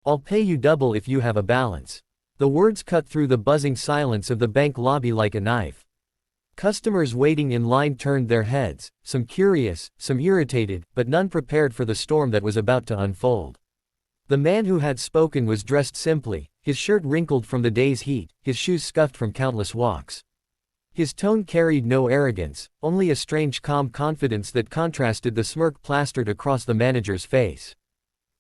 I'll pay you double if you have a balance. The words cut through the buzzing silence of the bank lobby like a knife. Customers waiting in line turned their heads, some curious, some irritated, but none prepared for the storm that was about to unfold. The man who had spoken was dressed simply, his shirt wrinkled from the day's heat, his shoes scuffed from countless walks. His tone carried no arrogance, only a strange calm confidence that contrasted the smirk plastered across the manager's face.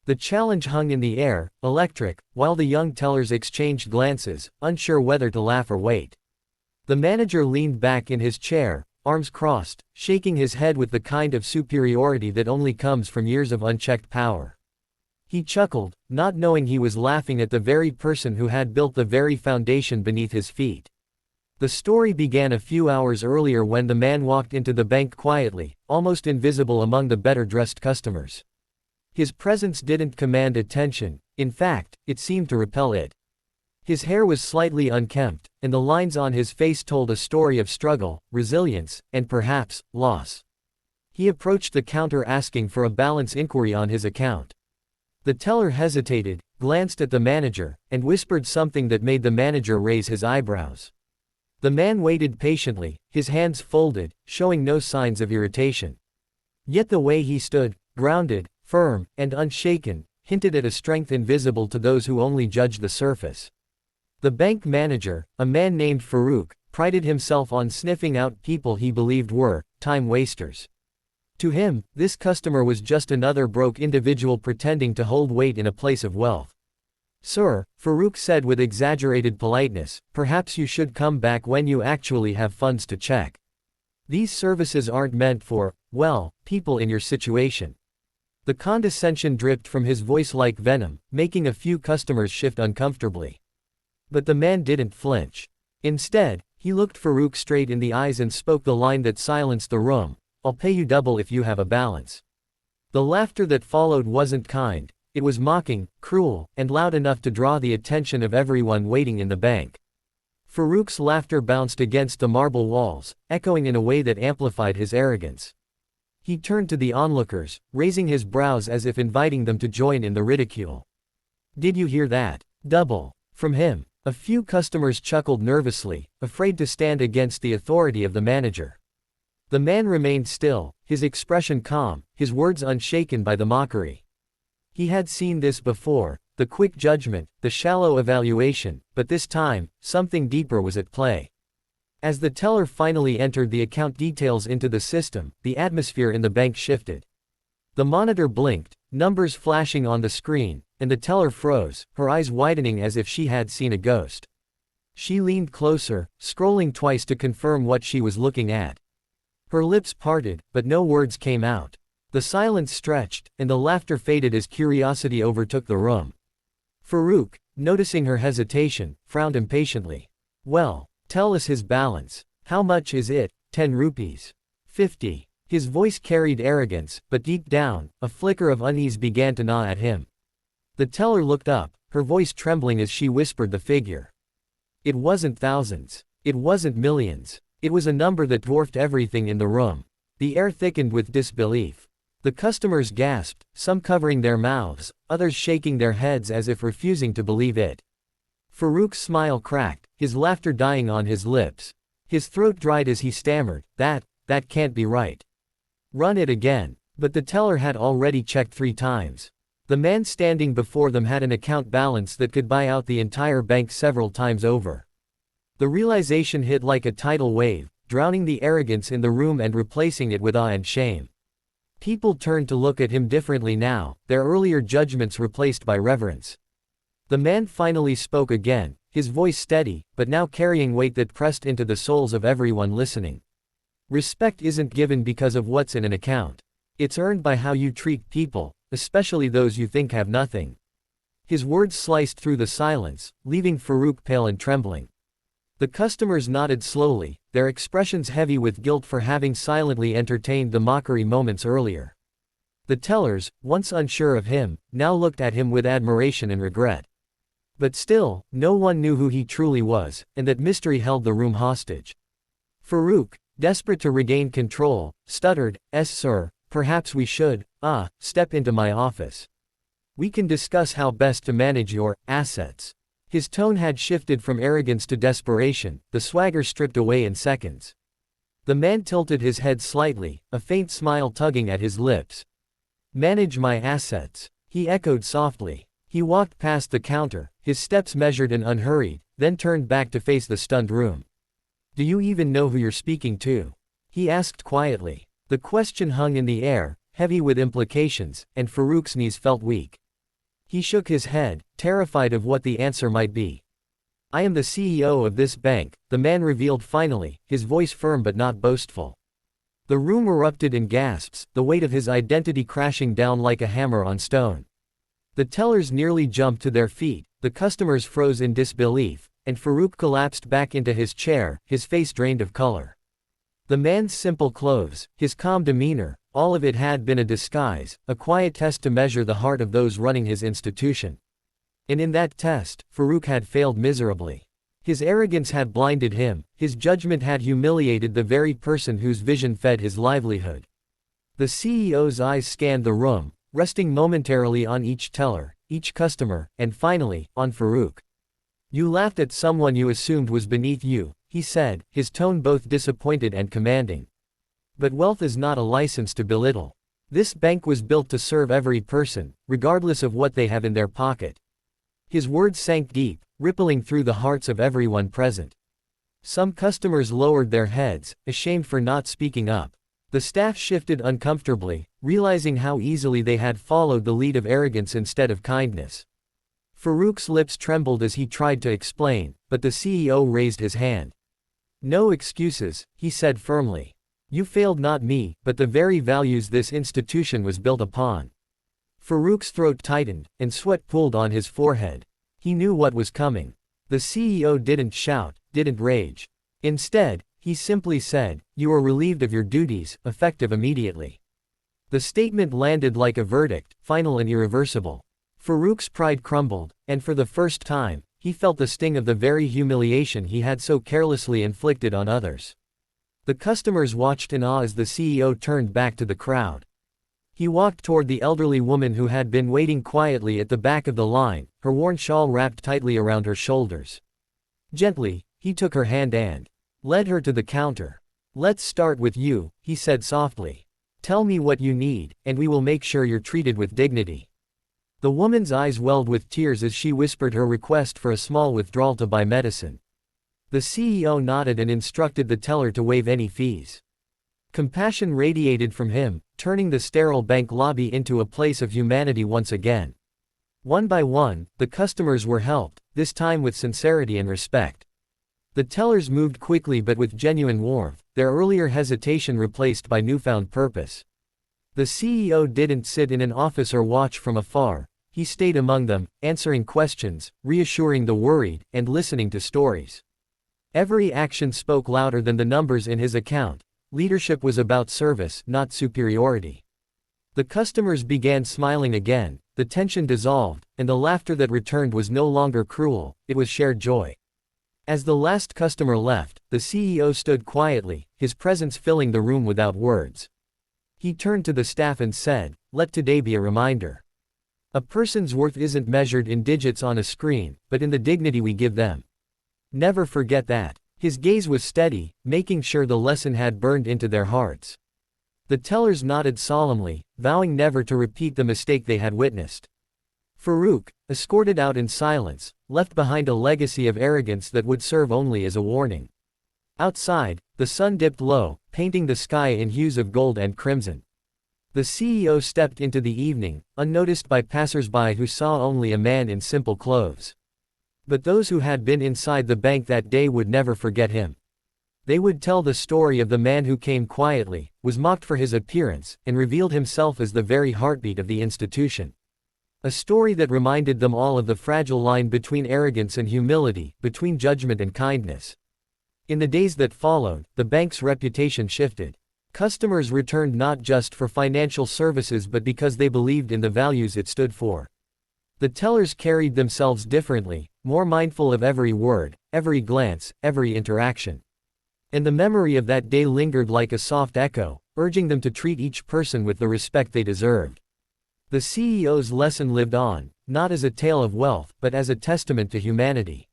The challenge hung in the air, electric, while the young tellers exchanged glances, unsure whether to laugh or wait. The manager leaned back in his chair, arms crossed, shaking his head with the kind of superiority that only comes from years of unchecked power. He chuckled, not knowing he was laughing at the very person who had built the very foundation beneath his feet. The story began a few hours earlier when the man walked into the bank quietly, almost invisible among the better-dressed customers. His presence didn't command attention, in fact, it seemed to repel it. His hair was slightly unkempt, and the lines on his face told a story of struggle, resilience, and perhaps, loss. He approached the counter asking for a balance inquiry on his account. The teller hesitated, glanced at the manager, and whispered something that made the manager raise his eyebrows. The man waited patiently, his hands folded, showing no signs of irritation. Yet the way he stood, grounded, firm, and unshaken, hinted at a strength invisible to those who only judge the surface. The bank manager, a man named Farouk, prided himself on sniffing out people he believed were time wasters. To him, this customer was just another broke individual pretending to hold weight in a place of wealth. "Sir," Farouk said with exaggerated politeness, "perhaps you should come back when you actually have funds to check. These services aren't meant for, well, people in your situation." The condescension dripped from his voice like venom, making a few customers shift uncomfortably. But the man didn't flinch. Instead, he looked Farouk straight in the eyes and spoke the line that silenced the room, "I'll pay you double if you have a balance." The laughter that followed wasn't kind, it was mocking, cruel, and loud enough to draw the attention of everyone waiting in the bank. Farouk's laughter bounced against the marble walls, echoing in a way that amplified his arrogance. He turned to the onlookers, raising his brows as if inviting them to join in the ridicule. "Did you hear that? Double." From him. A few customers chuckled nervously, afraid to stand against the authority of the manager. The man remained still, his expression calm, his words unshaken by the mockery. He had seen this before, the quick judgment, the shallow evaluation, but this time, something deeper was at play. As the teller finally entered the account details into the system, the atmosphere in the bank shifted. The monitor blinked, numbers flashing on the screen, and the teller froze, her eyes widening as if she had seen a ghost. She leaned closer, scrolling twice to confirm what she was looking at. Her lips parted, but no words came out. The silence stretched, and the laughter faded as curiosity overtook the room. Farouk, noticing her hesitation, frowned impatiently. "Well, tell us his balance. How much is it? 10 rupees. 50. His voice carried arrogance, but deep down, a flicker of unease began to gnaw at him. The teller looked up, her voice trembling as she whispered the figure. It wasn't thousands. It wasn't millions. It was a number that dwarfed everything in the room. The air thickened with disbelief. The customers gasped, some covering their mouths, others shaking their heads as if refusing to believe it. Farouk's smile cracked, his laughter dying on his lips. His throat dried as he stammered, that can't be right. Run it again. But the teller had already checked 3 times. The man standing before them had an account balance that could buy out the entire bank several times over. The realization hit like a tidal wave, drowning the arrogance in the room and replacing it with awe and shame. People turned to look at him differently now, their earlier judgments replaced by reverence. The man finally spoke again, his voice steady, but now carrying weight that pressed into the souls of everyone listening. Respect isn't given because of what's in an account. It's earned by how you treat people, especially those you think have nothing. His words sliced through the silence, leaving Farouk pale and trembling. The customers nodded slowly, their expressions heavy with guilt for having silently entertained the mockery moments earlier. The tellers, once unsure of him, now looked at him with admiration and regret. But still, no one knew who he truly was, and that mystery held the room hostage. Farouk, desperate to regain control, stuttered, "Sir, perhaps we should, step into my office." We can discuss how best to manage your assets. His tone had shifted from arrogance to desperation, the swagger stripped away in seconds. The man tilted his head slightly, a faint smile tugging at his lips. Manage my assets, he echoed softly. He walked past the counter, his steps measured and unhurried, then turned back to face the stunned room. Do you even know who you're speaking to? He asked quietly. The question hung in the air, heavy with implications, and Farouk's knees felt weak. He shook his head, terrified of what the answer might be. I am the CEO of this bank, the man revealed finally, his voice firm but not boastful. The room erupted in gasps, the weight of his identity crashing down like a hammer on stone. The tellers nearly jumped to their feet, the customers froze in disbelief, and Farouk collapsed back into his chair, his face drained of color. The man's simple clothes, his calm demeanor, all of it had been a disguise, a quiet test to measure the heart of those running his institution. And in that test, Farouk had failed miserably. His arrogance had blinded him, his judgment had humiliated the very person whose vision fed his livelihood. The CEO's eyes scanned the room, resting momentarily on each teller, each customer, and finally, on Farouk. You laughed at someone you assumed was beneath you, he said, his tone both disappointed and commanding. But wealth is not a license to belittle. This bank was built to serve every person, regardless of what they have in their pocket. His words sank deep, rippling through the hearts of everyone present. Some customers lowered their heads, ashamed for not speaking up. The staff shifted uncomfortably, realizing how easily they had followed the lead of arrogance instead of kindness. Farouk's lips trembled as he tried to explain, but the CEO raised his hand. No excuses, he said firmly. You failed not me, but the very values this institution was built upon. Farouk's throat tightened, and sweat pooled on his forehead. He knew what was coming. The CEO didn't shout, didn't rage. Instead, he simply said, you are relieved of your duties, effective immediately. The statement landed like a verdict, final and irreversible. Farouk's pride crumbled, and for the first time, he felt the sting of the very humiliation he had so carelessly inflicted on others. The customers watched in awe as the CEO turned back to the crowd. He walked toward the elderly woman who had been waiting quietly at the back of the line, her worn shawl wrapped tightly around her shoulders. Gently, he took her hand and led her to the counter. Let's start with you, he said softly. Tell me what you need, and we will make sure you're treated with dignity. The woman's eyes welled with tears as she whispered her request for a small withdrawal to buy medicine. The CEO nodded and instructed the teller to waive any fees. Compassion radiated from him, turning the sterile bank lobby into a place of humanity once again. One by one, the customers were helped, this time with sincerity and respect. The tellers moved quickly but with genuine warmth, their earlier hesitation replaced by newfound purpose. The CEO didn't sit in an office or watch from afar, he stayed among them, answering questions, reassuring the worried, and listening to stories. Every action spoke louder than the numbers in his account. Leadership was about service, not superiority. The customers began smiling again, the tension dissolved, and the laughter that returned was no longer cruel, it was shared joy. As the last customer left, the CEO stood quietly, his presence filling the room without words. He turned to the staff and said, let today be a reminder. A person's worth isn't measured in digits on a screen, but in the dignity we give them. Never forget that. His gaze was steady, making sure the lesson had burned into their hearts. The tellers nodded solemnly, vowing never to repeat the mistake they had witnessed. Farouk, escorted out in silence, left behind a legacy of arrogance that would serve only as a warning. Outside, the sun dipped low, painting the sky in hues of gold and crimson. The CEO stepped into the evening, unnoticed by passers-by who saw only a man in simple clothes. But those who had been inside the bank that day would never forget him. They would tell the story of the man who came quietly, was mocked for his appearance, and revealed himself as the very heartbeat of the institution. A story that reminded them all of the fragile line between arrogance and humility, between judgment and kindness. In the days that followed, the bank's reputation shifted. Customers returned not just for financial services but because they believed in the values it stood for. The tellers carried themselves differently, more mindful of every word, every glance, every interaction. And the memory of that day lingered like a soft echo, urging them to treat each person with the respect they deserved. The CEO's lesson lived on, not as a tale of wealth, but as a testament to humanity.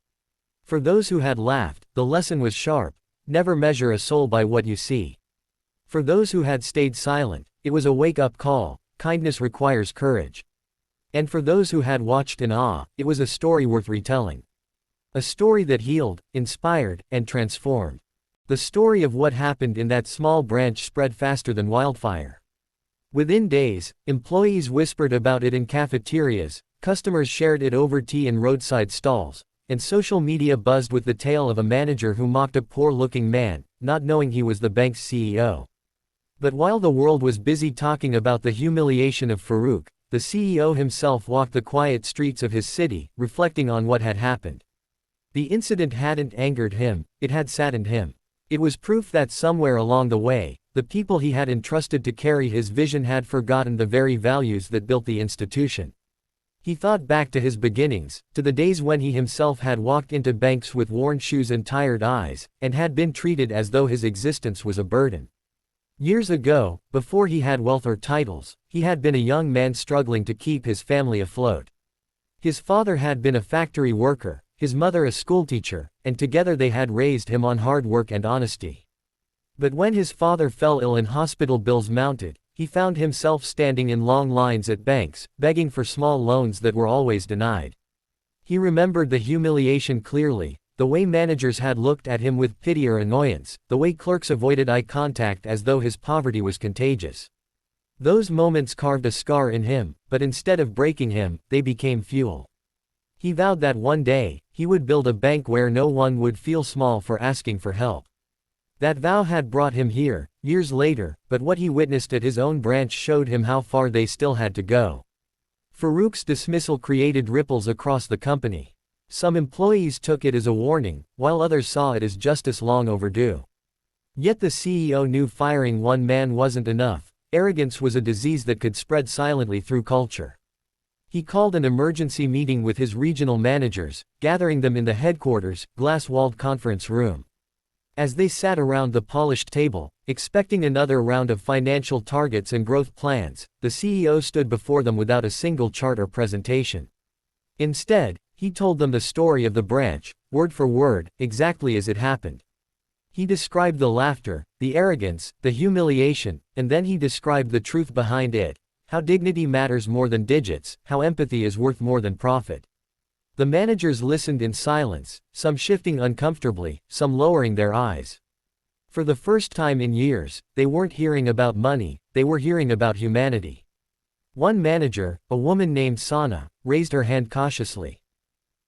For those who had laughed, the lesson was sharp: never measure a soul by what you see. For those who had stayed silent, it was a wake-up call: kindness requires courage. And for those who had watched in awe, it was a story worth retelling. A story that healed, inspired, and transformed. The story of what happened in that small branch spread faster than wildfire. Within days, employees whispered about it in cafeterias, customers shared it over tea in roadside stalls, and social media buzzed with the tale of a manager who mocked a poor-looking man, not knowing he was the bank's CEO. But while the world was busy talking about the humiliation of Farouk, the CEO himself walked the quiet streets of his city, reflecting on what had happened. The incident hadn't angered him, it had saddened him. It was proof that somewhere along the way, the people he had entrusted to carry his vision had forgotten the very values that built the institution. He thought back to his beginnings, to the days when he himself had walked into banks with worn shoes and tired eyes, and had been treated as though his existence was a burden. Years ago, before he had wealth or titles, he had been a young man struggling to keep his family afloat. His father had been a factory worker, his mother a schoolteacher, and together they had raised him on hard work and honesty. But when his father fell ill and hospital bills mounted, he found himself standing in long lines at banks, begging for small loans that were always denied. He remembered the humiliation clearly: the way managers had looked at him with pity or annoyance, the way clerks avoided eye contact as though his poverty was contagious. Those moments carved a scar in him, but instead of breaking him, they became fuel. He vowed that one day, he would build a bank where no one would feel small for asking for help. That vow had brought him here, years later, but what he witnessed at his own branch showed him how far they still had to go. Farouk's dismissal created ripples across the company. Some employees took it as a warning, while others saw it as justice long overdue. Yet the CEO knew firing one man wasn't enough. Arrogance was a disease that could spread silently through culture. He called an emergency meeting with his regional managers, gathering them in the headquarters, glass-walled conference room. As they sat around the polished table, expecting another round of financial targets and growth plans, the CEO stood before them without a single chart or presentation. Instead, he told them the story of the branch, word for word, exactly as it happened. He described the laughter, the arrogance, the humiliation, and then he described the truth behind it: how dignity matters more than digits, how empathy is worth more than profit. The managers listened in silence, some shifting uncomfortably, some lowering their eyes. For the first time in years, they weren't hearing about money, they were hearing about humanity. One manager, a woman named Sana, raised her hand cautiously.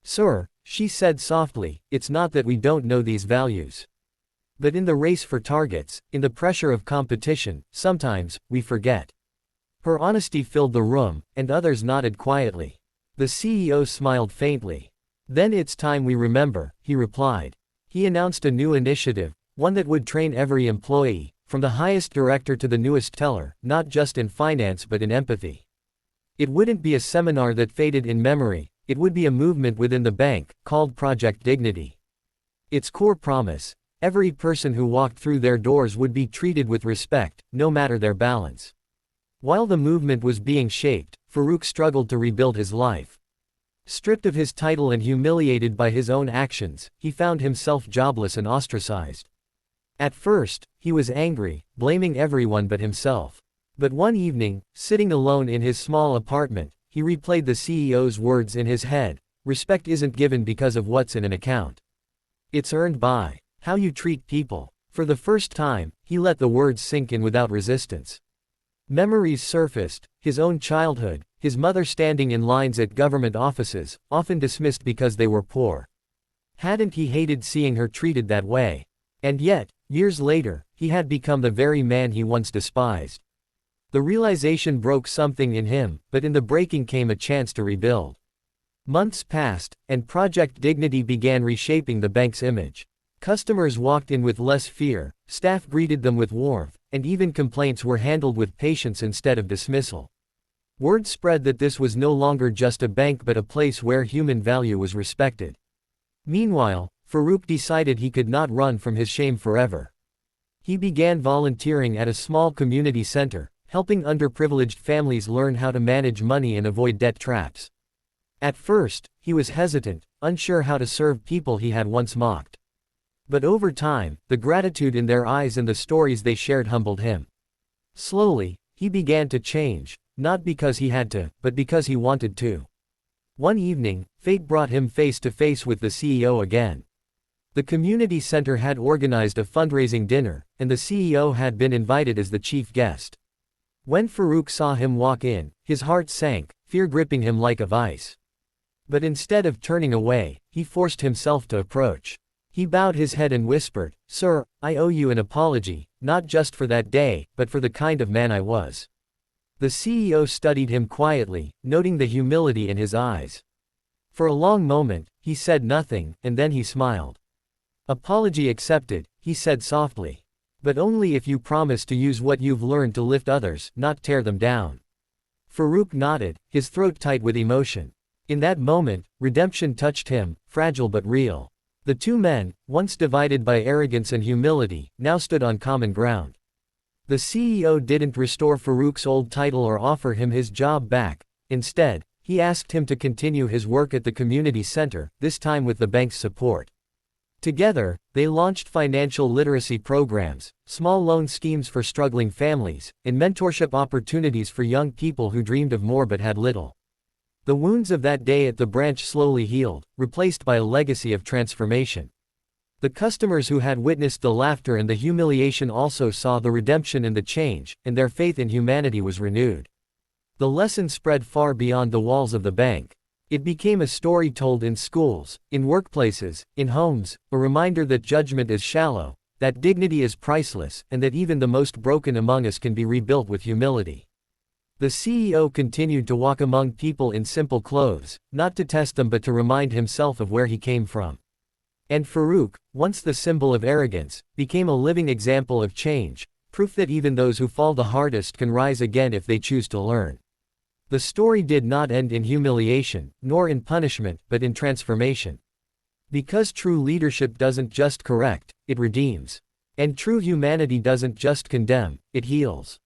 "Sir," she said softly, "it's not that we don't know these values. But in the race for targets, in the pressure of competition, sometimes, we forget." Her honesty filled the room, and others nodded quietly. The CEO smiled faintly. "Then it's time we remember," he replied. He announced a new initiative, one that would train every employee, from the highest director to the newest teller, not just in finance but in empathy. It wouldn't be a seminar that faded in memory, it would be a movement within the bank, called Project Dignity. Its core promise: every person who walked through their doors would be treated with respect, no matter their balance. While the movement was being shaped, Farouk struggled to rebuild his life. Stripped of his title and humiliated by his own actions, he found himself jobless and ostracized. At first, he was angry, blaming everyone but himself. But one evening, sitting alone in his small apartment, he replayed the CEO's words in his head: respect isn't given because of what's in an account. It's earned by how you treat people. For the first time, he let the words sink in without resistance. Memories surfaced: his own childhood, his mother standing in lines at government offices, often dismissed because they were poor. Hadn't he hated seeing her treated that way? And yet, years later, he had become the very man he once despised. The realization broke something in him, but in the breaking came a chance to rebuild. Months passed, and Project Dignity began reshaping the bank's image. Customers walked in with less fear, staff greeted them with warmth, and even complaints were handled with patience instead of dismissal. Word spread that this was no longer just a bank but a place where human value was respected. Meanwhile, Farouk decided he could not run from his shame forever. He began volunteering at a small community center, helping underprivileged families learn how to manage money and avoid debt traps. At first, he was hesitant, unsure how to serve people he had once mocked. But over time, the gratitude in their eyes and the stories they shared humbled him. Slowly, he began to change, not because he had to, but because he wanted to. One evening, fate brought him face to face with the CEO again. The community center had organized a fundraising dinner, and the CEO had been invited as the chief guest. When Farouk saw him walk in, his heart sank, fear gripping him like a vice. But instead of turning away, he forced himself to approach. He bowed his head and whispered, "Sir, I owe you an apology, not just for that day, but for the kind of man I was." The CEO studied him quietly, noting the humility in his eyes. For a long moment, he said nothing, and then he smiled. "Apology accepted," he said softly. "But only if you promise to use what you've learned to lift others, not tear them down." Farouk nodded, his throat tight with emotion. In that moment, redemption touched him, fragile but real. The two men, once divided by arrogance and humility, now stood on common ground. The CEO didn't restore Farouk's old title or offer him his job back. Instead, he asked him to continue his work at the community center, this time with the bank's support. Together, they launched financial literacy programs, small loan schemes for struggling families, and mentorship opportunities for young people who dreamed of more but had little. The wounds of that day at the branch slowly healed, replaced by a legacy of transformation. The customers who had witnessed the laughter and the humiliation also saw the redemption and the change, and their faith in humanity was renewed. The lesson spread far beyond the walls of the bank. It became a story told in schools, in workplaces, in homes, a reminder that judgment is shallow, that dignity is priceless, and that even the most broken among us can be rebuilt with humility. The CEO continued to walk among people in simple clothes, not to test them but to remind himself of where he came from. And Farouk, once the symbol of arrogance, became a living example of change, proof that even those who fall the hardest can rise again if they choose to learn. The story did not end in humiliation, nor in punishment, but in transformation. Because true leadership doesn't just correct, it redeems. And true humanity doesn't just condemn, it heals.